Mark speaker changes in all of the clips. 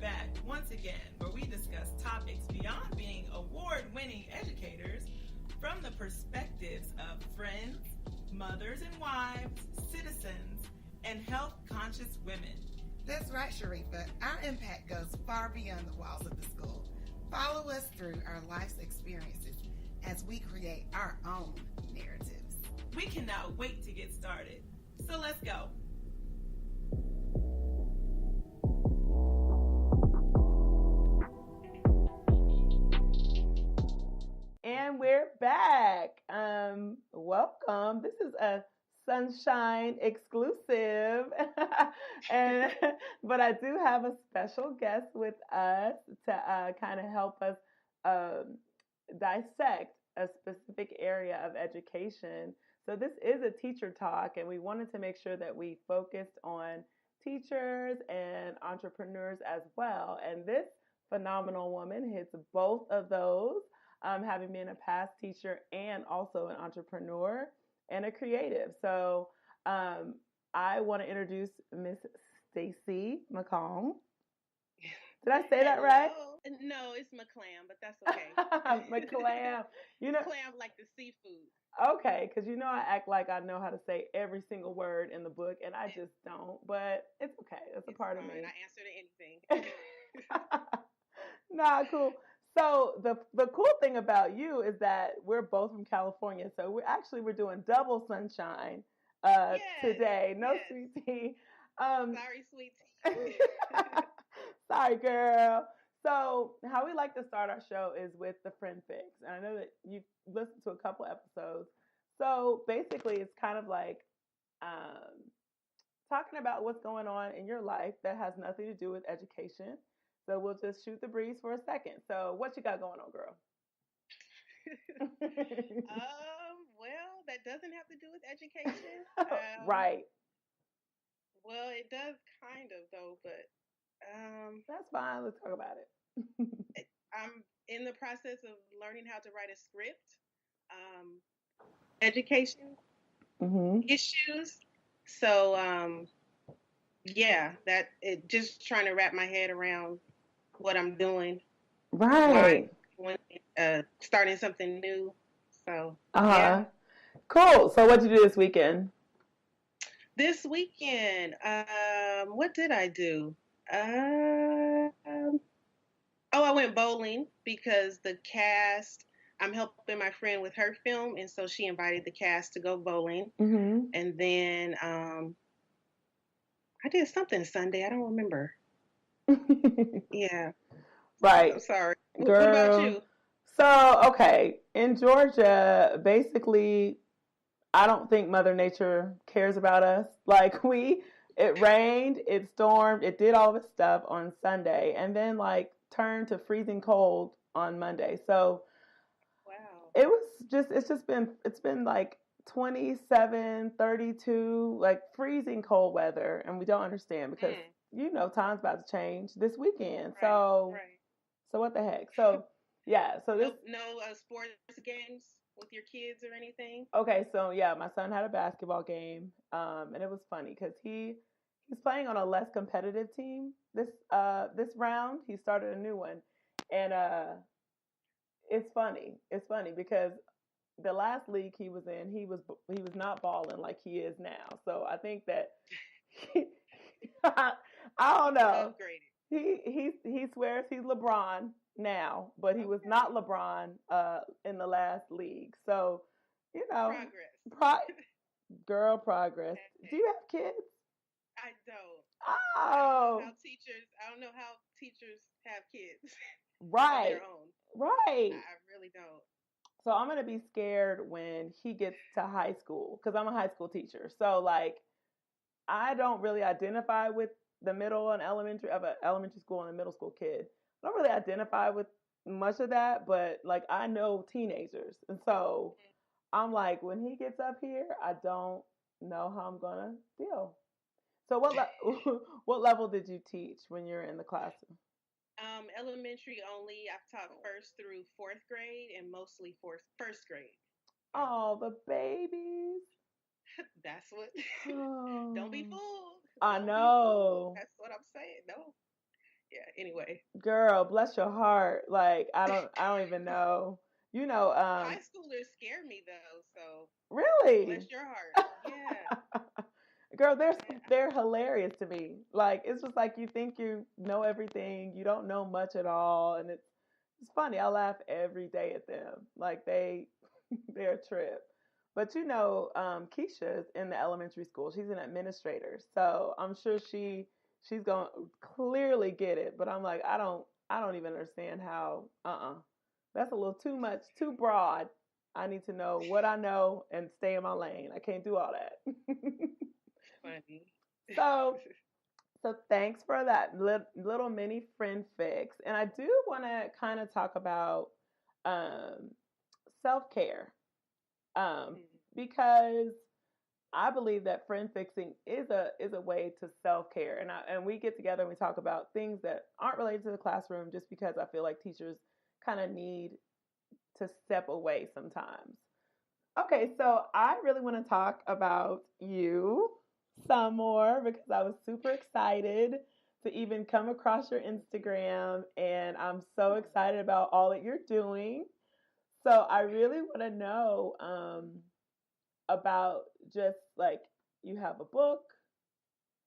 Speaker 1: back once again where we discuss topics beyond being award-winning educators from the perspectives of friends, mothers and wives, citizens, and health-conscious women.
Speaker 2: That's right, Sharifa. Our impact goes far beyond the walls of the school. Follow us through our life's experiences as we create our own narratives.
Speaker 1: We cannot wait to get started. So let's go. And we're back. Welcome. This is a Sunshine exclusive. But I do have a special guest with us to kind of help us dissect a specific area of education. So this is a teacher talk, and we wanted to make sure that we focused on teachers and entrepreneurs as well. And this phenomenal woman hits both of those, having been a past teacher and also an entrepreneur and a creative. So I want to introduce Miss Stacie McClam. Did I say that right?
Speaker 3: No, it's McClam, but that's okay.
Speaker 1: McClam.
Speaker 3: Clam like the seafood.
Speaker 1: Okay, because I act like I know how to say every single word in the book, and I just don't. But it's okay. It's a part
Speaker 3: fine.
Speaker 1: of me.
Speaker 3: I answer to anything.
Speaker 1: Nah, cool. So the cool thing about you is that we're both from California, so we're doing double sunshine today. No sweet tea.
Speaker 3: Sorry, sweet tea.
Speaker 1: Sorry, girl. So how we like to start our show is with the friend fix. And I know that you've listened to a couple episodes. So basically it's kind of like talking about what's going on in your life that has nothing to do with education. So we'll just shoot the breeze for a second. So what you got going on, girl?
Speaker 3: Well, that doesn't have to do with education.
Speaker 1: Right.
Speaker 3: Well, it does kind of though, but
Speaker 1: that's fine. Let's talk about it.
Speaker 3: I'm in the process of learning how to write a script. Education issues. So just trying to wrap my head around what I'm doing.
Speaker 1: Right.
Speaker 3: Starting something new. So
Speaker 1: Cool. So what'd you do this weekend?
Speaker 3: This weekend, what did I do? I went bowling because the cast, I'm helping my friend with her film, and so she invited the cast to go bowling. Mm-hmm. And then I did something Sunday. I don't remember. Yeah.
Speaker 1: Right.
Speaker 3: I'm sorry.
Speaker 1: Girl.
Speaker 3: What about you?
Speaker 1: So, okay. In Georgia, basically, I don't think Mother Nature cares about us. Like it rained, it stormed, it did all this stuff on Sunday, and then turned to freezing cold on Monday. So
Speaker 3: wow.
Speaker 1: It's been like 27, 32, freezing cold weather, and we don't understand because time's about to change this weekend.
Speaker 3: Right,
Speaker 1: so
Speaker 3: right.
Speaker 1: So what the heck? So yeah, so this
Speaker 3: no sports games with your kids or anything?
Speaker 1: Okay, so yeah, my son had a basketball game, and it was funny because he's playing on a less competitive team this round. He started a new one, and it's funny. It's funny because the last league he was in, he was not balling like he is now. So I think that I don't know.
Speaker 3: Upgraded.
Speaker 1: He swears he's LeBron now, but he was not LeBron in the last league. So,
Speaker 3: progress.
Speaker 1: Girl, progress. Do you have kids?
Speaker 3: I don't.
Speaker 1: Oh.
Speaker 3: I don't know how teachers have kids.
Speaker 1: Right.
Speaker 3: On their own.
Speaker 1: Right.
Speaker 3: I really don't.
Speaker 1: So I'm going to be scared when he gets to high school because I'm a high school teacher. So I don't really identify with the middle and elementary of an elementary school and a middle school kid. I don't really identify with much of that, but I know teenagers. And so I'm when he gets up here, I don't know how I'm going to deal. So what level did you teach when you're in the classroom?
Speaker 3: Elementary only. I've taught 1st through 4th grade and mostly 1st grade.
Speaker 1: Oh, the babies.
Speaker 3: That's what. Don't be fooled.
Speaker 1: I know.
Speaker 3: That's what I'm saying. No. Anyway.
Speaker 1: Girl, bless your heart. Like I don't even know. You know,
Speaker 3: High schoolers scare me though, so
Speaker 1: really?
Speaker 3: bless your heart. Yeah.
Speaker 1: Girl,
Speaker 3: Yeah.
Speaker 1: they're hilarious to me. Like it's just like you think you know everything, you don't know much at all, and it's funny. I laugh every day at them. Like they're a trip. But you know, Keisha's in the elementary school. She's an administrator, so I'm sure she's gonna clearly get it. But I'm like, I don't even understand how. That's a little too much, too broad. I need to know what I know and stay in my lane. I can't do all that.
Speaker 3: Funny.
Speaker 1: so so thanks for that little mini friend fix. And I do want to kind of talk about um, self care because I believe that friend fixing is a way to self care, and we get together and we talk about things that aren't related to the classroom, just because I feel like teachers kind of need to step away sometimes. Okay, so I really want to talk about you some more because I was super excited to even come across your Instagram, and I'm so excited about all that you're doing. So I really want to know about just like you have a book,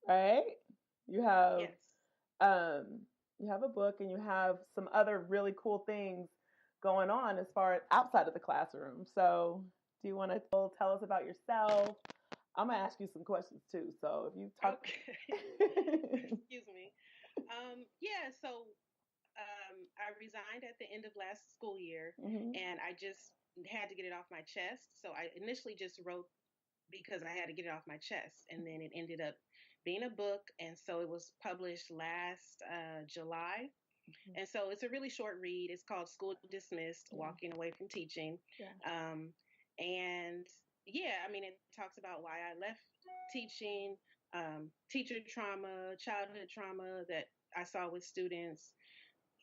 Speaker 1: right? You have
Speaker 3: Yes.
Speaker 1: um, you have a book, and you have some other really cool things going on as far as outside of the classroom. So do you want to tell us about yourself? I'm gonna ask you some questions too. So if you talk,
Speaker 3: Okay. Excuse me. Yeah, so I resigned at the end of last school year,
Speaker 1: mm-hmm.
Speaker 3: and I just had to get it off my chest. So I initially just wrote because I had to get it off my chest, and then it ended up being a book, and so it was published last July.
Speaker 1: Mm-hmm.
Speaker 3: And so it's a really short read. It's called School Dismissed:
Speaker 1: Yeah.
Speaker 3: Walking Away from Teaching.
Speaker 1: Yeah.
Speaker 3: And yeah, I mean, it talks about why I left teaching, teacher trauma, childhood trauma that I saw with students.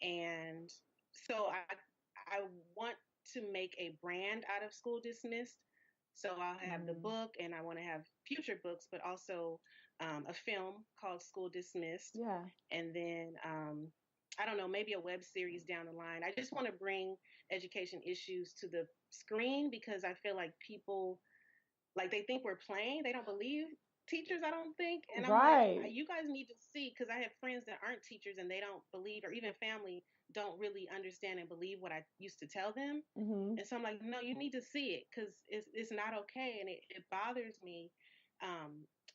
Speaker 3: And so I want to make a brand out of School Dismissed. So I'll have the
Speaker 1: Mm.
Speaker 3: book, and I want to have future books, but also a film called School Dismissed.
Speaker 1: Yeah.
Speaker 3: And then I don't know, maybe a web series down the line. I just want to bring education issues to the screen because I feel like people, like, they think we're playing. They don't believe teachers, I don't think. And I'm like,
Speaker 1: Right.
Speaker 3: you guys need to see, because I have friends that aren't teachers and they don't believe, or even family don't really understand and believe what I used to tell them.
Speaker 1: Mm-hmm.
Speaker 3: And so I'm like, no, you need to see it because it's not okay. And it bothers me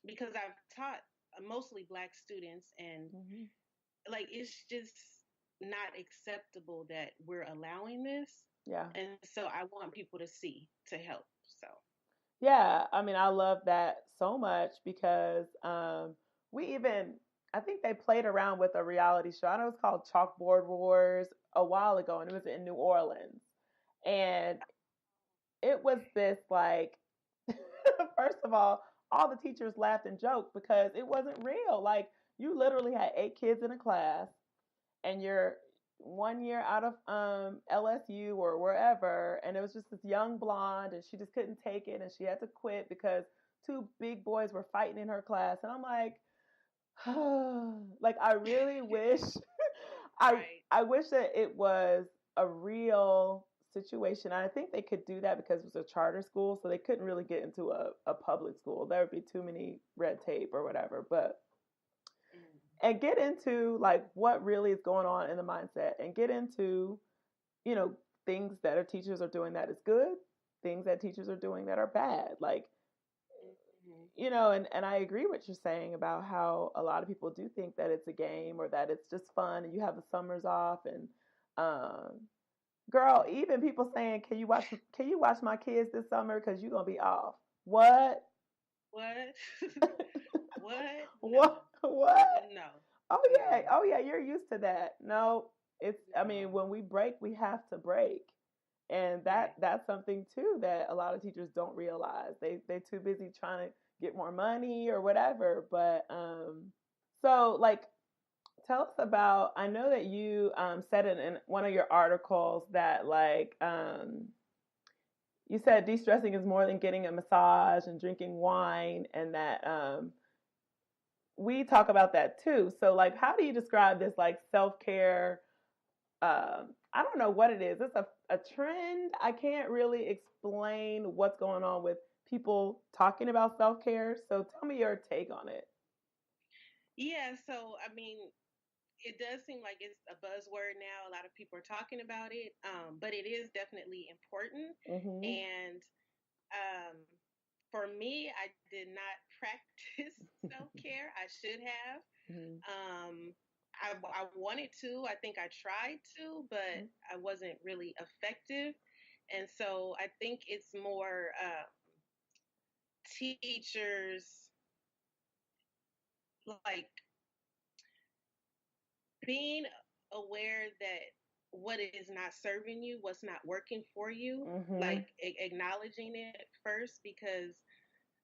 Speaker 3: because I've taught mostly Black students, and
Speaker 1: Mm-hmm.
Speaker 3: like, it's just not acceptable that we're allowing this.
Speaker 1: Yeah.
Speaker 3: And so I want people to see, to help. So
Speaker 1: Yeah, I mean, I love that so much because we even, I think they played around with a reality show. I know it's called Chalkboard Wars a while ago, and it was in New Orleans. And it was this like, first of all the teachers laughed and joked because it wasn't real. Like, you literally had 8 kids in a class, and you're 1 year out of LSU or wherever, and it was just this young blonde, and she just couldn't take it, and she had to quit because two big boys were fighting in her class, and I'm like, like I really wish, I
Speaker 3: right.
Speaker 1: I wish that it was a real situation. I think they could do that because it was a charter school, so they couldn't really get into a public school. There would be too many red tape or whatever, but and get into like what really is going on in the mindset, and get into, you know, things that our teachers are doing that is good, things that teachers are doing that are bad, like, you know, and I agree what you're saying about how a lot of people do think that it's a game or that it's just fun and you have the summers off, and um girl, even people saying, can you watch my kids this summer because you're gonna be off. What?
Speaker 3: What? What? No.
Speaker 1: What?
Speaker 3: No.
Speaker 1: Oh yeah, oh yeah, you're used to that. No, it's, I mean, when we break, we have to break. And that's something too that a lot of teachers don't realize. They're too busy trying to get more money or whatever. But so like, tell us about, I know that you said it in one of your articles that like you said de-stressing is more than getting a massage and drinking wine, and that we talk about that too. So like, how do you describe this like self-care? I don't know what it is. It's a trend. I can't really explain what's going on with people talking about self-care. So tell me your take on it.
Speaker 3: Yeah, so I mean, it does seem like it's a buzzword now. A lot of people are talking about it, but it is definitely important.
Speaker 1: Mm-hmm.
Speaker 3: And um, for me, I did not practice self care. I should have.
Speaker 1: Mm-hmm.
Speaker 3: I wanted to. I think I tried to, but I wasn't really effective. And so I think it's more teachers like being aware that what is not serving you, what's not working for you,
Speaker 1: Mm-hmm.
Speaker 3: like acknowledging it first, because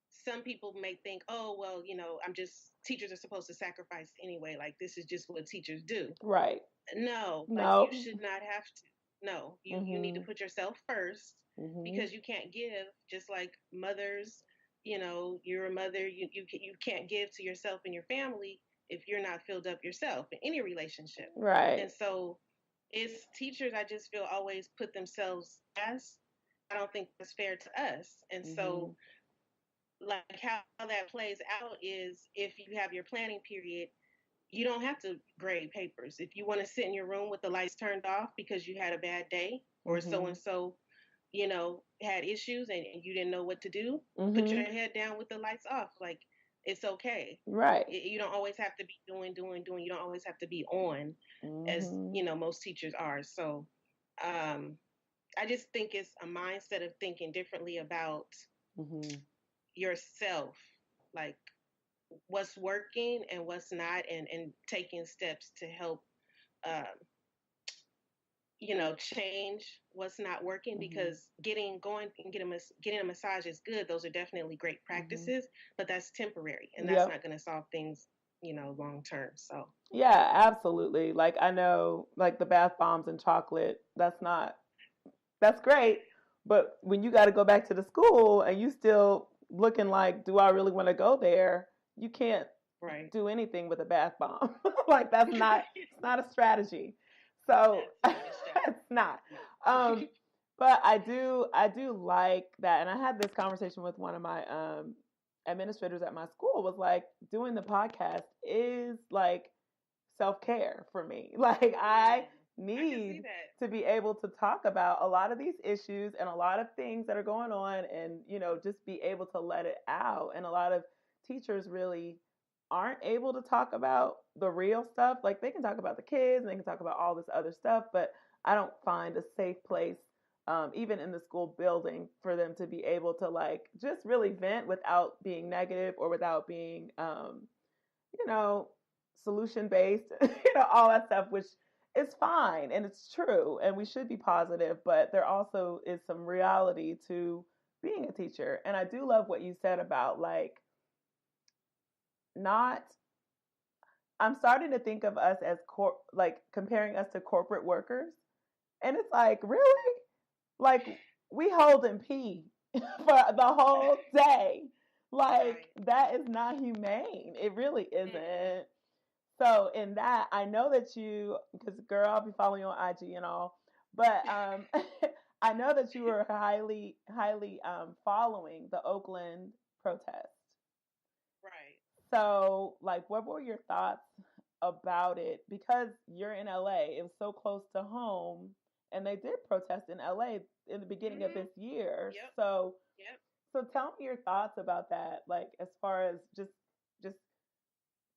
Speaker 3: some people may think, oh, well, I'm just, teachers are supposed to sacrifice anyway. Like, this is just what teachers do.
Speaker 1: Right.
Speaker 3: No, like, you
Speaker 1: No.
Speaker 3: should not have to. No, you need to
Speaker 1: Mm-hmm.
Speaker 3: put yourself first,
Speaker 1: Mm-hmm.
Speaker 3: because you can't give, just like mothers, you're a mother, you can't give to yourself and your family if you're not filled up yourself in any relationship.
Speaker 1: Right.
Speaker 3: And so it's teachers, I just feel, always put themselves last. I don't think that's fair to us. And
Speaker 1: Mm-hmm.
Speaker 3: so, like, how that plays out is, if you have your planning period, you don't have to grade papers. If you want to sit in your room with the lights turned off because you had a bad day, or so
Speaker 1: Mm-hmm.
Speaker 3: and so, had issues, and you didn't know what to do, put your
Speaker 1: Mm-hmm.
Speaker 3: head down with the lights off. Like, it's okay.
Speaker 1: Right.
Speaker 3: You don't always have to be doing, doing, doing. You don't always have to be on, as
Speaker 1: Mm-hmm.
Speaker 3: most teachers are. So, um, I just think it's a mindset of thinking differently about
Speaker 1: Mm-hmm.
Speaker 3: yourself, like what's working and what's not, and taking steps to help um, change what's not working.
Speaker 1: Mm-hmm.
Speaker 3: Because getting a massage is good. Those are definitely great
Speaker 1: Mm-hmm.
Speaker 3: practices, but that's temporary, and that's
Speaker 1: Yep.
Speaker 3: not going to solve things long term. So
Speaker 1: Yeah, absolutely. Like I know like the bath bombs and chocolate, that's great, but when you got to go back to the school and you still looking like, do I really want to go there? You can't
Speaker 3: right.
Speaker 1: do anything with a bath bomb. Like that's not it's not a strategy. So
Speaker 3: That's not a strategy.
Speaker 1: it's not.
Speaker 3: No.
Speaker 1: Um, but I do like that, and I had this conversation with one of my administrators at my school. Was like doing the podcast is like self care for me. Like I
Speaker 3: I can see
Speaker 1: need
Speaker 3: that.
Speaker 1: to be able to talk about a lot of these issues and a lot of things that are going on, and just be able to let it out. And a lot of teachers really aren't able to talk about the real stuff. Like they can talk about the kids and they can talk about all this other stuff, but I don't find a safe place, even in the school building, for them to be able to like just really vent without being negative or without being, you know, solution based, all that stuff, which is fine and it's true and we should be positive, but there also is some reality to being a teacher. And I do love what you said about like not I'm starting to think of us as like comparing us to corporate workers. And it's like, really? Like we hold and pee for the whole day. Like
Speaker 3: Right.
Speaker 1: that is not humane. It really
Speaker 3: Mm-mm.
Speaker 1: isn't. So in that, I know that you, because girl, I'll be following you on IG and all, but I know that you were highly, highly following the Oakland protest.
Speaker 3: Right.
Speaker 1: So, like, what were your thoughts about it? Because you're in LA, it was so close to home, and they did protest in LA in the beginning of
Speaker 3: Mhm.
Speaker 1: this year.
Speaker 3: Yep.
Speaker 1: So,
Speaker 3: Yep.
Speaker 1: so tell me your thoughts about that, like as far as just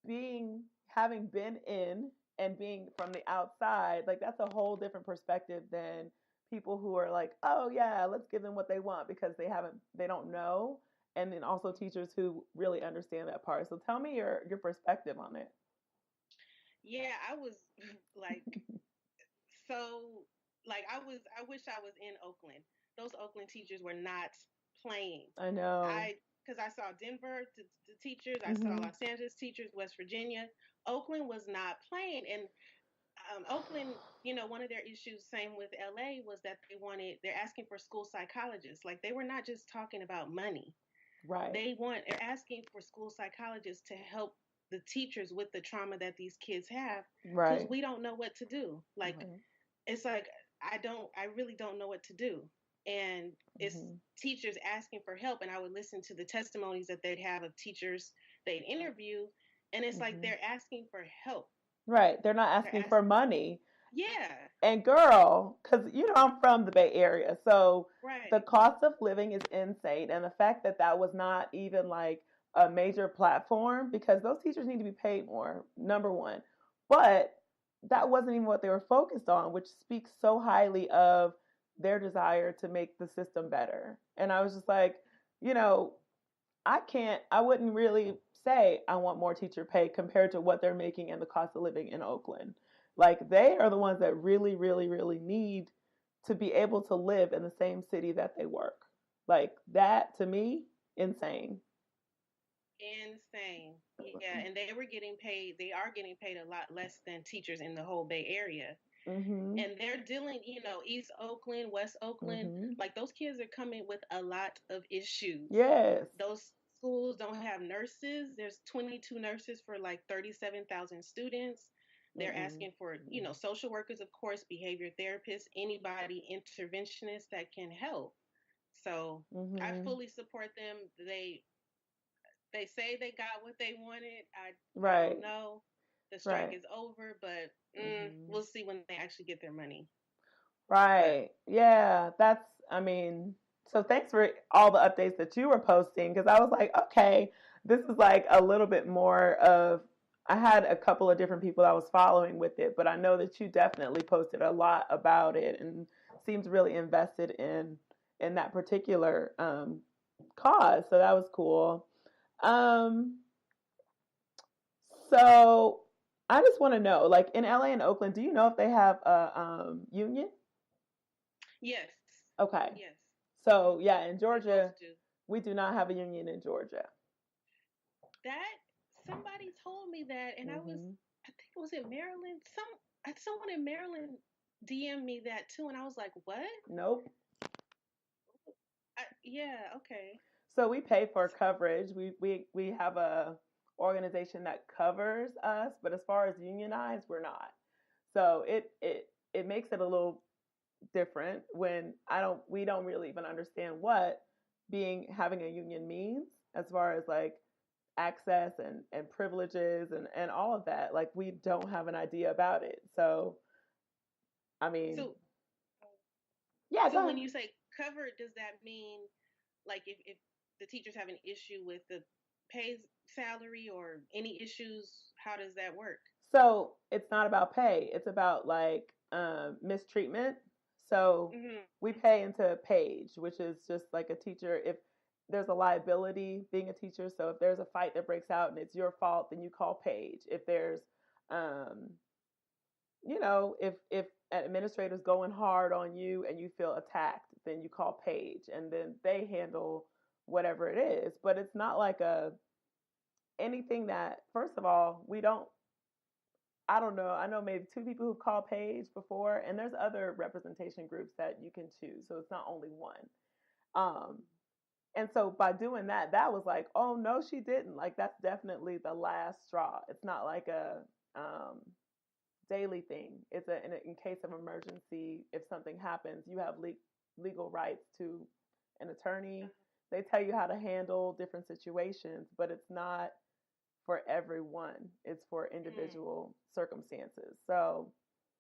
Speaker 1: being having been in and being from the outside, like that's a whole different perspective than people who are like, oh yeah, let's give them what they want because they don't know, and then also teachers who really understand that part. So tell me your perspective on it.
Speaker 3: Yeah, I was like, so, like, I wish I was in Oakland. Those Oakland teachers were not playing.
Speaker 1: I know.
Speaker 3: Because I saw Denver, the teachers, I saw
Speaker 1: Mhm.
Speaker 3: Los Angeles teachers, West Virginia. Oakland was not playing. And Oakland, one of their issues, same with LA, was that they're asking for school psychologists. Like, they were not just talking about money.
Speaker 1: Right.
Speaker 3: They're asking for school psychologists to help the teachers with the trauma that these kids have, because
Speaker 1: Right.
Speaker 3: we don't know what to do. Like,
Speaker 1: Right.
Speaker 3: it's like I really don't know what to do. And it's
Speaker 1: Hmm.
Speaker 3: teachers asking for help, and I would listen to the testimonies that they'd have of teachers they'd interview, and it's like
Speaker 1: Hmm.
Speaker 3: they're asking for help.
Speaker 1: Right. They're not
Speaker 3: They're
Speaker 1: asking for
Speaker 3: asking,
Speaker 1: money.
Speaker 3: yeah,
Speaker 1: And girl, because I'm from the Bay Area, so the
Speaker 3: right,
Speaker 1: cost of living is insane. And the fact that that was not even like a major platform, because those teachers need to be paid more, number one. But that wasn't even what they were focused on, which speaks so highly of their desire to make the system better. And I was just like, you know, I wouldn't really say I want more teacher pay compared to what they're making and the cost of living in Oakland. Like they are the ones that really, really, really need to be able to live in the same city that they work. Like that to me, insane.
Speaker 3: insane. Yeah, and they were getting paid. They are getting paid a lot less than teachers in the whole Bay Area,
Speaker 1: Mhm.
Speaker 3: and they're dealing, East Oakland, West Oakland,
Speaker 1: Mhm.
Speaker 3: like those kids are coming with a lot of issues.
Speaker 1: Yes.
Speaker 3: Those schools don't have nurses. There's 22 nurses for like 37,000 students. They're
Speaker 1: Mm-mm.
Speaker 3: asking for, social workers, of course, behavior therapists, anybody, interventionists that can help. So I
Speaker 1: Mhm.
Speaker 3: fully support them. They say they got what they wanted. I don't
Speaker 1: Right.
Speaker 3: know. The strike
Speaker 1: Right.
Speaker 3: is over, but
Speaker 1: Mhm.
Speaker 3: we'll see when they actually get their money. But
Speaker 1: Right. Yeah, I mean, so thanks for all the updates that you were posting because I was like, okay, this is like a little bit more of, I had a couple of different people I was following with it, but I know that you definitely posted a lot about it and seems really invested in that particular cause. So that was cool. Um, so I just want to know, like in LA and Oakland, do you know if they have a union?
Speaker 3: yes,
Speaker 1: Okay.
Speaker 3: yes,
Speaker 1: So yeah, in
Speaker 3: they both
Speaker 1: Georgia,
Speaker 3: do.
Speaker 1: we do not have a union in Georgia.
Speaker 3: That somebody told me that, and
Speaker 1: Hmm.
Speaker 3: I think it was in Maryland. Someone in Maryland DM'd me that too, and I was like, what?
Speaker 1: Nope.
Speaker 3: Yeah, okay.
Speaker 1: So we pay for coverage. We have a organization that covers us, but as far as unionized, we're not. So it makes it a little different when I don't we don't really even understand what being having a union means as far as like access and privileges and all of that. Like we don't have an idea about it. So I mean,
Speaker 3: So,
Speaker 1: yeah, go
Speaker 3: so
Speaker 1: ahead.
Speaker 3: when you say covered, does that mean like if the teachers have an issue with the pay salary or any issues, how does that work?
Speaker 1: So it's not about pay. It's about like mistreatment. So
Speaker 3: Hmm.
Speaker 1: we pay into Page, which is just like a teacher. If there's a liability being a teacher, so if there's a fight that breaks out and it's your fault, then you call Page. If there's, um, if an administrator's going hard on you and you feel attacked, then you call Page, and then they handle whatever it is. But it's not like a anything that. First of all, we don't I don't know. I know maybe two people who've called Page before, and there's other representation groups that you can choose. So it's not only one. Um, and so by doing that, that was like, oh no, she didn't. Like that's definitely the last straw. It's not like a daily thing. It's in case of emergency. If something happens, you have legal rights to an attorney. They tell you how to handle different situations, but it's not for everyone. It's for
Speaker 3: Hmm.
Speaker 1: individual circumstances. So,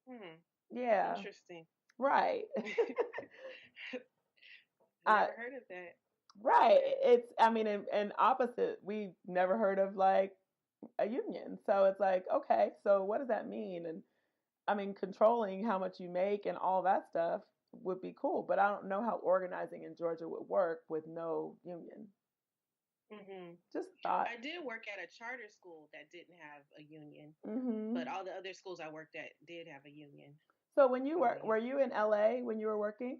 Speaker 3: Hmm.
Speaker 1: yeah,
Speaker 3: Interesting.
Speaker 1: right. I
Speaker 3: Never heard of that.
Speaker 1: right. It's I mean, and opposite, we never heard of like a union. So it's like, okay, so what does that mean? And I mean, controlling how much you make and all that stuff would be cool, but I don't know how organizing in Georgia would work with no union.
Speaker 3: Hmm.
Speaker 1: Just a thought.
Speaker 3: I did work at a charter school that didn't have a union, but
Speaker 1: Hmm.
Speaker 3: all the other schools I worked at did have a union.
Speaker 1: So when you
Speaker 3: So
Speaker 1: were
Speaker 3: yeah.
Speaker 1: you in LA when you were working?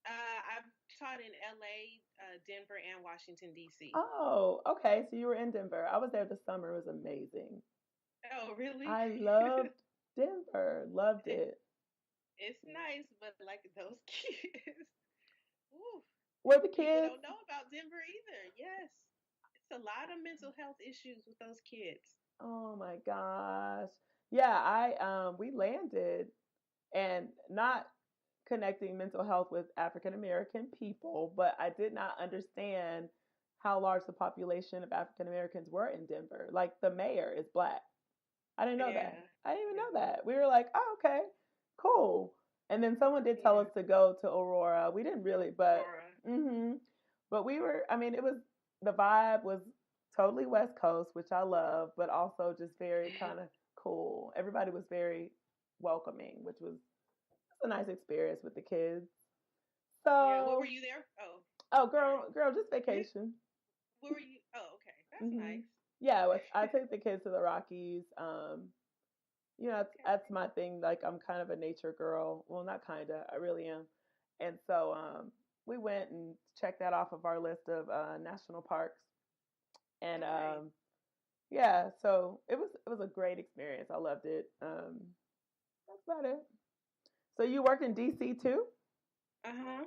Speaker 3: I've taught in LA, Denver, and Washington D.C.
Speaker 1: Oh, okay. So you were in Denver. I was there this summer. It was amazing.
Speaker 3: Oh, really?
Speaker 1: I loved Denver. Loved
Speaker 3: it,
Speaker 1: it.
Speaker 3: it's nice, but like those kids, ooh,
Speaker 1: Were the
Speaker 3: people
Speaker 1: kids
Speaker 3: don't know about Denver either. Yes, It's a lot of mental health issues with those kids.
Speaker 1: Oh my gosh. Yeah, I we landed and not connecting mental health with African American people, but I did not understand how large the population of African Americans were in Denver. Like the mayor is black. I didn't know that.
Speaker 3: Yeah,
Speaker 1: I didn't even
Speaker 3: yeah,
Speaker 1: know that. We were like, oh, okay, cool. And then someone did tell us
Speaker 3: yeah.
Speaker 1: to go to Aurora. We didn't really, but
Speaker 3: Aurora.
Speaker 1: but we were. I mean, it was the vibe was totally West Coast, which I love, but also just very kind of cool. Everybody was very welcoming, which was a nice experience with the kids.
Speaker 3: Yeah, what were
Speaker 1: So,
Speaker 3: you there? Oh,
Speaker 1: oh,
Speaker 3: sorry.
Speaker 1: girl, just vacation.
Speaker 3: What were you? Oh, okay, that's
Speaker 1: hmm
Speaker 3: nice.
Speaker 1: Yeah, I took the kids to the Rockies. That's
Speaker 3: Okay.
Speaker 1: my thing. Like I'm kind of a nature girl. Well, not kinda. I really am. And so we went and checked that off of our list of national parks. And
Speaker 3: Nice.
Speaker 1: yeah, so it was a great experience. I loved it. That's about it. So you work in DC too?
Speaker 3: Uh-huh.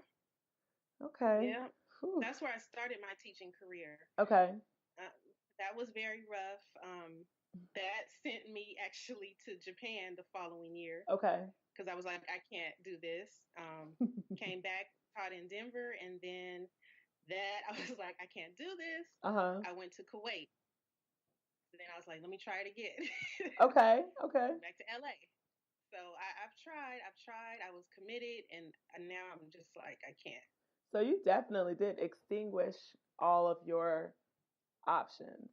Speaker 1: Okay.
Speaker 3: Yeah.
Speaker 1: Whew.
Speaker 3: That's where I started my teaching career.
Speaker 1: Okay.
Speaker 3: Uh, that was very rough. That sent me actually to Japan the following year
Speaker 1: Okay.
Speaker 3: because I was like, I can't do this. Came back, taught in Denver, and then that I was like, I can't do this.
Speaker 1: Uh-huh.
Speaker 3: I went to Kuwait. Then I was like, let me try it again.
Speaker 1: Okay. Okay.
Speaker 3: Back to LA. So I've tried. I've tried. I was committed, and now I'm just like, I can't.
Speaker 1: So you definitely did extinguish all of your options.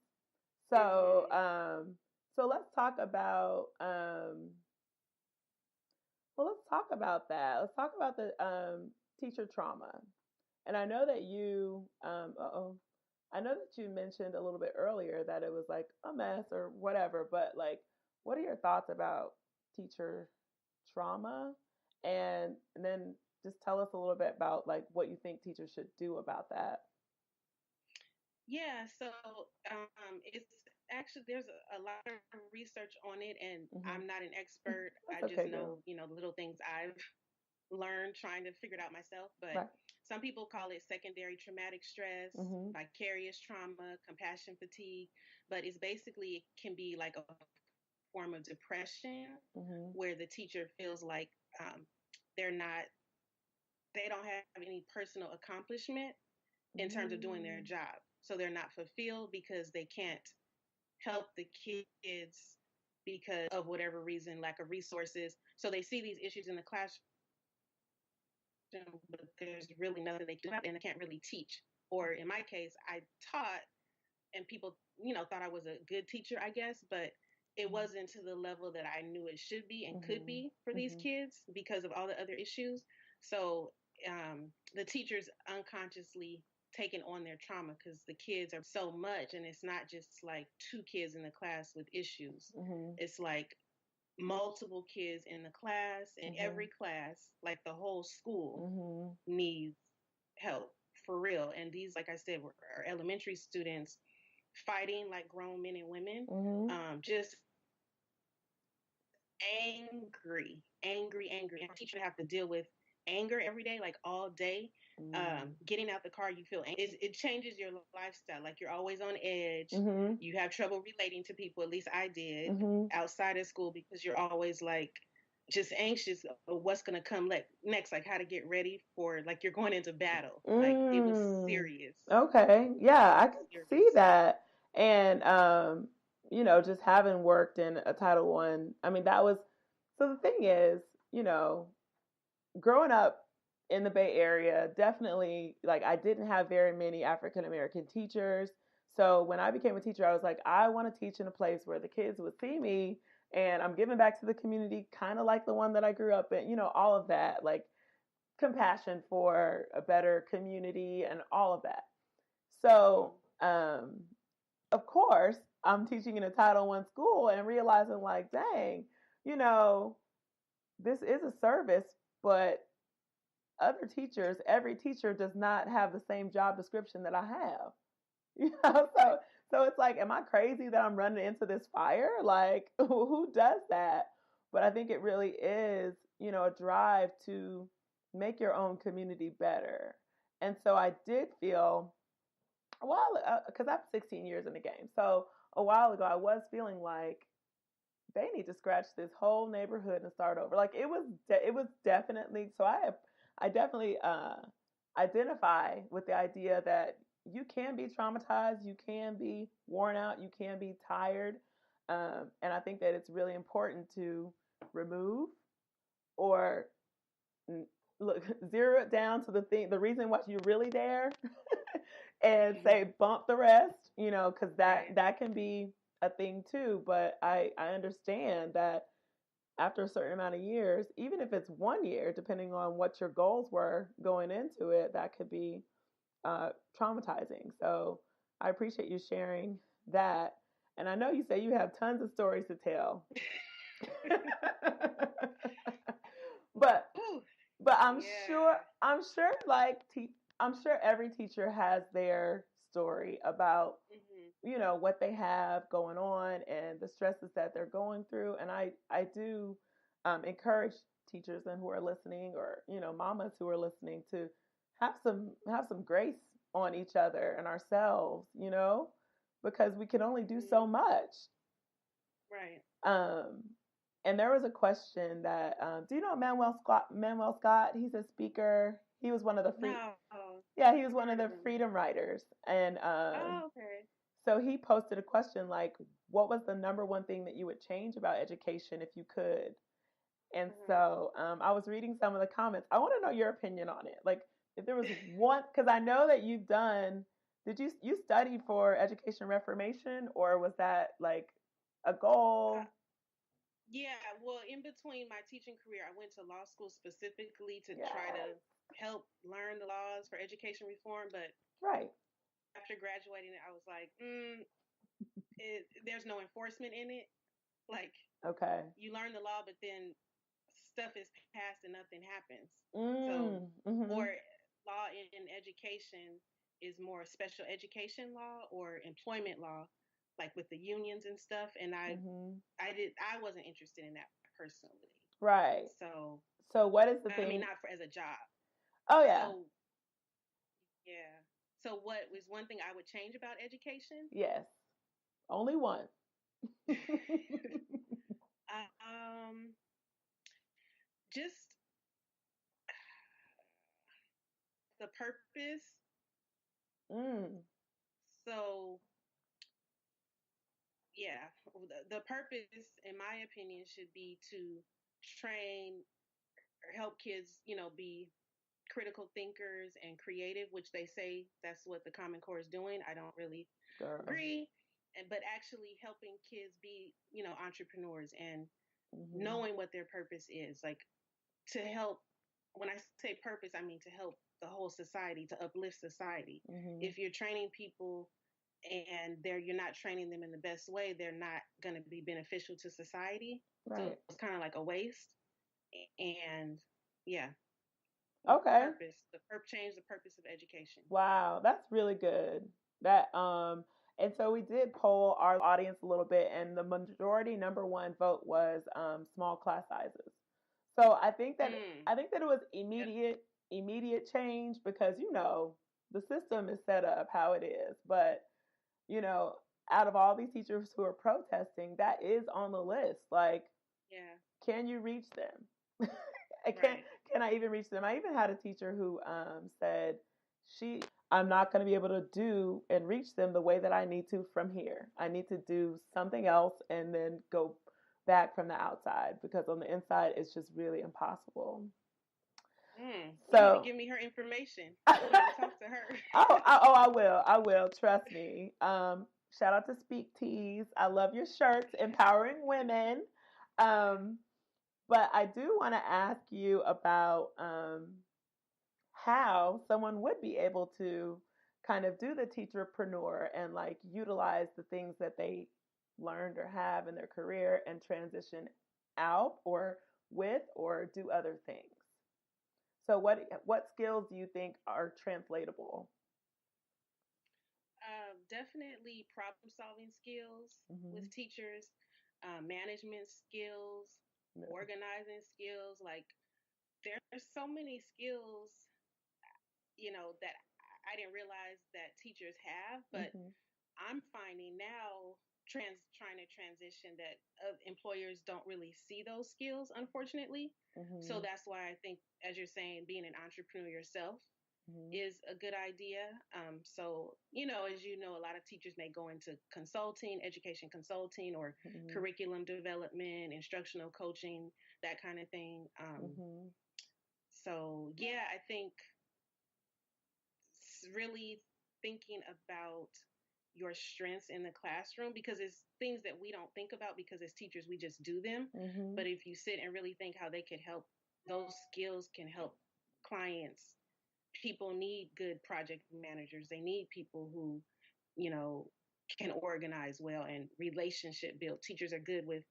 Speaker 1: So,
Speaker 3: Hmm.
Speaker 1: so let's talk about well, let's talk about that. Let's talk about the teacher trauma. And I know that I know that you mentioned a little bit earlier that it was like a mess or whatever, but like, what are your thoughts about teacher trauma? And then just tell us a little bit about like what you think teachers should do about that.
Speaker 3: Yeah, so it's actually there's a lot of research on it, and
Speaker 1: hmm
Speaker 3: I'm not an expert. I
Speaker 1: That's
Speaker 3: just
Speaker 1: okay, girl.
Speaker 3: know, the little things I've learned trying to figure it out myself. But
Speaker 1: Right.
Speaker 3: some people call it secondary traumatic stress,
Speaker 1: hmm
Speaker 3: vicarious trauma, compassion fatigue. But it's basically it can be like a form of depression
Speaker 1: hmm
Speaker 3: where the teacher feels like they're not, they don't have any personal accomplishment in terms of doing their
Speaker 1: mm
Speaker 3: job. So they're not fulfilled because they can't help the kids because of whatever reason, lack of resources. So they see these issues in the classroom, but there's really nothing they can do, and they can't really teach. Or in my case, I taught, and people, thought I was a good teacher, I guess, but it wasn't to the level that I knew it should be and could
Speaker 1: hmm
Speaker 3: be for these
Speaker 1: hmm
Speaker 3: kids because of all the other issues. So the teachers unconsciously taking on their trauma because the kids are so much, and it's not just like two kids in the class with issues.
Speaker 1: hmm
Speaker 3: It's like multiple kids in the class, and
Speaker 1: hmm
Speaker 3: every class, like the whole school,
Speaker 1: hmm
Speaker 3: needs help for real. And these, like I said, are elementary students fighting like grown men and women,
Speaker 1: hmm
Speaker 3: just angry. And teachers have to deal with anger every day, like all day. Getting out the car, you feel angry. It changes your lifestyle. Like you're always on edge.
Speaker 1: hmm
Speaker 3: You have trouble relating to people. At least I did
Speaker 1: hmm
Speaker 3: outside of school because you're always like just anxious of what's gonna come next, like how to get ready for like you're going into battle. Like it was
Speaker 1: Mm.
Speaker 3: serious.
Speaker 1: Okay. Yeah,
Speaker 3: It
Speaker 1: I
Speaker 3: was
Speaker 1: could see
Speaker 3: serious.
Speaker 1: that. And just having worked in a Title One, I mean that was so the thing is, growing up in the Bay Area, definitely like I didn't have very many African American teachers. So when I became a teacher, I was like, I want to teach in a place where the kids would see me and I'm giving back to the community, kind of like the one that I grew up in, all of that, like compassion for a better community and all of that. So,
Speaker 3: Mm-hmm.
Speaker 1: of course, I'm teaching in a Title One school and realizing, like, dang, you know, this is a service, but every teacher does not have the same job description that I have. So it's like, am I crazy that I'm running into this fire? Like, who does that? But I think it really is, a drive to make your own community better. And so I did feel a while, because I'm 16 years in the game. So a while ago, I was feeling like they need to scratch this whole neighborhood and start over. Like it was definitely. So I definitely identify with the idea that you can be traumatized, you can be worn out, you can be tired, and I think that it's really important to remove or look zero it down to the reason why you're really there, and say bump the rest, because that can be a thing too. But I understand that after a certain amount of years, even if it's 1 year, depending on what your goals were going into it, that could be traumatizing. So I appreciate you sharing that. And I know you say you have tons of stories to tell. but but I'm sure I'm sure every teacher has their story about what they have going on and the stresses that they're going through. And I do encourage teachers and who are listening, or mamas who are listening, to have some grace on each other and ourselves, because we can only do so much.
Speaker 3: Right.
Speaker 1: And there was a question that do you know Manuel Scott? Manuel Scott, he's a speaker. He was one of the he was one of the freedom writers, and
Speaker 3: okay.
Speaker 1: so he posted a question like, what was the number one thing that you would change about education if you could? And so I was reading some of the comments. I want to know your opinion on it. Like, if there was one, because I know that did you study for education reformation, or was that like a goal?
Speaker 3: Yeah, well, in between my teaching career, I went to law school specifically to try to help learn the laws for education reform. But after graduating, I was like, there's no enforcement in it. Like, you learn the law, but then stuff is passed and nothing happens. So, or law in education is more special education law or employment law, like with the unions and stuff. And I wasn't interested in that personally.
Speaker 1: Right.
Speaker 3: So
Speaker 1: what is the thing?
Speaker 3: I mean, not as a job.
Speaker 1: Oh yeah.
Speaker 3: So, yeah. So what was one thing I would change about education?
Speaker 1: Yes. Only one.
Speaker 3: Just the purpose. So, yeah, the purpose, in my opinion, should be to train or help kids, be critical thinkers and creative, which they say that's what the Common Core is doing. I don't really agree, but actually helping kids be, entrepreneurs and knowing what their purpose is, like to help. When I say purpose, I mean to help the whole society, to uplift society. If you're training people and you're not training them in the best way, they're not going to be beneficial to society. Right. So it's kind of like a waste. And yeah.
Speaker 1: Okay.
Speaker 3: Change the purpose of education.
Speaker 1: Wow, that's really good. That and so we did poll our audience a little bit, and the majority number one vote was small class sizes. So I think that it was immediate change, because the system is set up how it is. But out of all these teachers who are protesting, that is on the list. Like, can you reach them? Can I even reach them? I even had a teacher who said I'm not going to be able to do and reach them the way that I need to from here. I need to do something else and then go back from the outside, because on the inside it's just really impossible.
Speaker 3: So give me her information. I want to talk to her.
Speaker 1: I will. Trust me. Shout out to Speak Tees. I love your shirts, empowering women. But I do want to ask you about how someone would be able to kind of do the teacherpreneur and like utilize the things that they learned or have in their career and transition out or do other things. So what skills do you think are translatable?
Speaker 3: Definitely problem solving skills with teachers, management skills, organizing skills. Like, there's so many skills, that I didn't realize that teachers have, but
Speaker 1: Mm-hmm.
Speaker 3: I'm finding now trying to transition that employers don't really see those skills, unfortunately. So
Speaker 1: Mm-hmm.
Speaker 3: that's why I think, as you're saying, being an entrepreneur yourself
Speaker 1: Mm-hmm.
Speaker 3: is a good idea. So, as you know, a lot of teachers may go into consulting, education consulting, or
Speaker 1: Mm-hmm.
Speaker 3: curriculum development, instructional coaching, that kind of thing.
Speaker 1: Mm-hmm.
Speaker 3: So, yeah, I think really thinking about your strengths in the classroom, because it's things that we don't think about because as teachers we just do them.
Speaker 1: Mm-hmm.
Speaker 3: But if you sit and really think how they could help, those skills can help clients. People need good project managers. They need people who, you know, can organize well and relationship build. Teachers are good with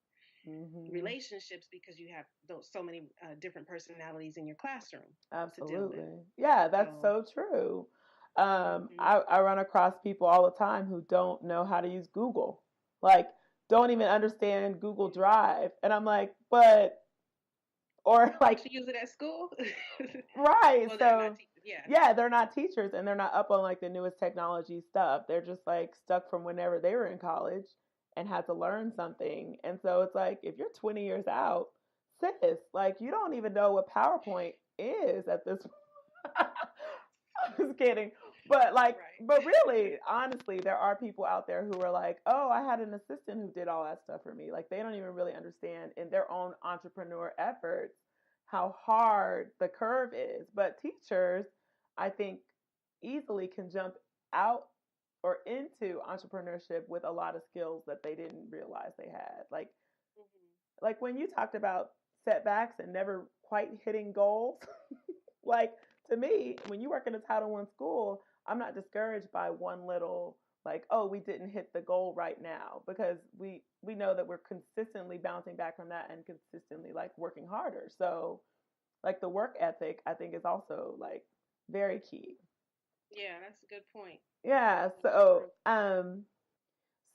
Speaker 1: Mm-hmm.
Speaker 3: relationships because you have those so many different personalities in your classroom to deal with.
Speaker 1: Absolutely. Yeah, that's
Speaker 3: So,
Speaker 1: so true.
Speaker 3: hmm
Speaker 1: I run across people all the time who don't know how to use Google, like, don't even understand Google Drive. And I'm like, but, or
Speaker 3: don't
Speaker 1: like,
Speaker 3: you use it at school?
Speaker 1: right.
Speaker 3: Well, they're not
Speaker 1: So,
Speaker 3: teachers. Yeah.
Speaker 1: yeah, they're not teachers and they're not up on like the newest technology stuff. They're just like stuck from whenever they were in college and had to learn something. And so it's like, if you're 20 years out, sis, like, you don't even know what PowerPoint is at this. I'm just kidding. But like, but
Speaker 3: Right.
Speaker 1: really, honestly, there are people out there who are like, oh, I had an assistant who did all that stuff for me. Like, they don't even really understand in their own entrepreneur efforts how hard the curve is. But teachers, I think, easily can jump out or into entrepreneurship with a lot of skills that they didn't realize they had.
Speaker 3: hmm
Speaker 1: Like when you talked about setbacks and never quite hitting goals, like, to me, when you work in a Title One school, I'm not discouraged by one little, like, oh, we didn't hit the goal right now, because we know that we're consistently bouncing back from that and consistently like working harder. So like the work ethic, I think, is also like very key.
Speaker 3: Yeah, that's a good point.
Speaker 1: Yeah.
Speaker 3: That's true.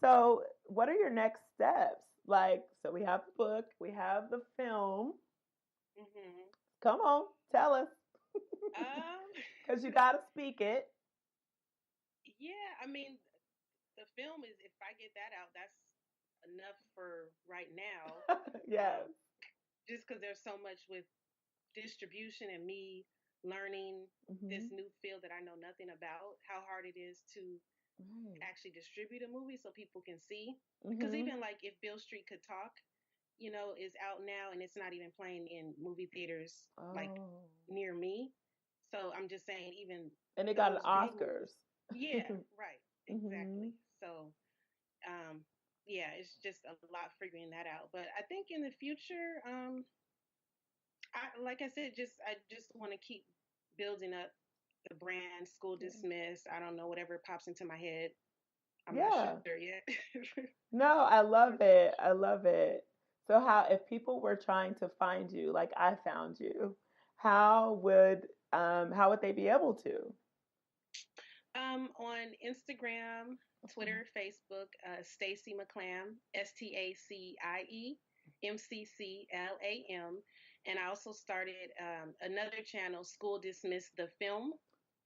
Speaker 1: So what are your next steps? Like, so we have the book, we have the film.
Speaker 3: hmm
Speaker 1: Come on, tell us,
Speaker 3: Um,
Speaker 1: because you got to speak it.
Speaker 3: yeah, I mean, the film is, if I get that out, that's enough for right now.
Speaker 1: Yes.
Speaker 3: Just because there's so much with distribution and me learning this
Speaker 1: Hmm.
Speaker 3: new field that I know nothing about, how hard it is to
Speaker 1: Right.
Speaker 3: actually distribute a movie so people can see. Because
Speaker 1: Mhm.
Speaker 3: even like if Bill Street Could Talk, is out now and it's not even playing in movie theaters like
Speaker 1: Oh.
Speaker 3: near me. So I'm just saying, even
Speaker 1: And they got an
Speaker 3: those big
Speaker 1: Oscars.
Speaker 3: movies. Yeah, right,
Speaker 1: Mhm.
Speaker 3: exactly. So, um, yeah, it's just a lot figuring that out. But I think in the future, like I said, I just want to keep building up the brand, school
Speaker 1: Yeah.
Speaker 3: dismissed. I don't know, whatever pops into my head. I'm not
Speaker 1: Yeah.
Speaker 3: sure yet.
Speaker 1: No, I love it. I love it. So how, if people were trying to find you like I found you, how would they be able to?
Speaker 3: On Instagram, Twitter, Facebook, Stacie McClam, StaciemCClam. And I also started another channel, School Dismissed the Film,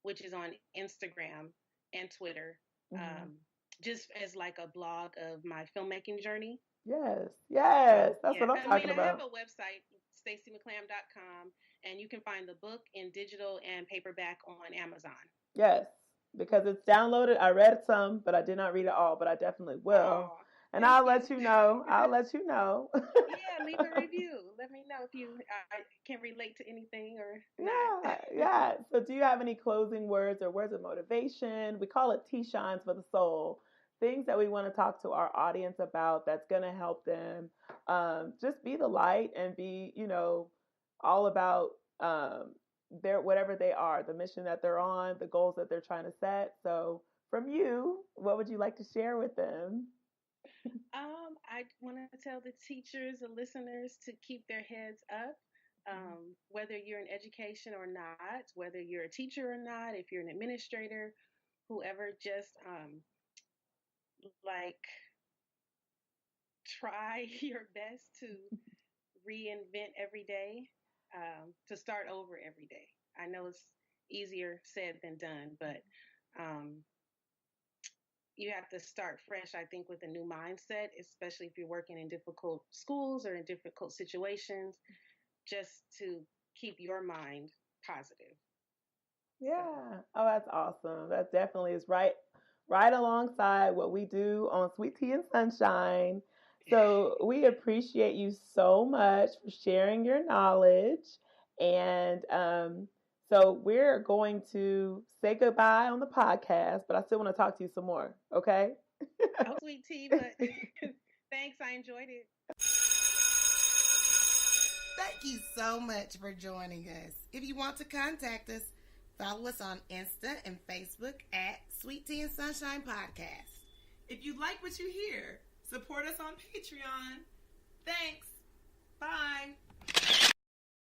Speaker 3: which is on Instagram and Twitter,
Speaker 1: Mhm.
Speaker 3: um, just as like a blog of my filmmaking journey.
Speaker 1: Yes.
Speaker 3: So,
Speaker 1: Yes. That's
Speaker 3: yeah,
Speaker 1: what I'm
Speaker 3: I mean,
Speaker 1: talking
Speaker 3: I have
Speaker 1: about.
Speaker 3: a website, staciemcclam.com, and you can find the book in digital and paperback on Amazon.
Speaker 1: Yes, because it's downloaded. I read some, but I did not read it all, but I definitely will.
Speaker 3: Oh,
Speaker 1: And
Speaker 3: thank
Speaker 1: I'll
Speaker 3: you.
Speaker 1: let you know. I'll let you know.
Speaker 3: Yeah, leave a review. Let me know if you can relate to anything or
Speaker 1: Yeah,
Speaker 3: not.
Speaker 1: yeah. So, do you have any closing words or words of motivation? We call it Tea Shines for the Soul. Things that we want to talk to our audience about that's going to help them just be the light and be, all about their whatever they are, the mission that they're on, the goals that they're trying to set. So, from you, what would you like to share with them?
Speaker 3: I want to tell the teachers, the listeners, to keep their heads up. Whether you're in education or not, whether you're a teacher or not, if you're an administrator, whoever, just like try your best to reinvent every day, to start over every day. I know it's easier said than done, but you have to start fresh, I think, with a new mindset, especially if you're working in difficult schools or in difficult situations, just to keep your mind positive.
Speaker 1: Yeah. Oh, that's awesome. That definitely is right alongside what we do on Sweet Tea and Sunshine. So we appreciate you so much for sharing your knowledge. And so we're going to say goodbye on the podcast, but I still want to talk to you some more. Okay?
Speaker 3: Oh, Sweet Tea, but thanks. I enjoyed it.
Speaker 2: Thank you so much for joining us. If you want to contact us, follow us on Insta and Facebook at Sweet Tea and Sunshine Podcast.
Speaker 4: If you like what you hear, support us on Patreon. Thanks.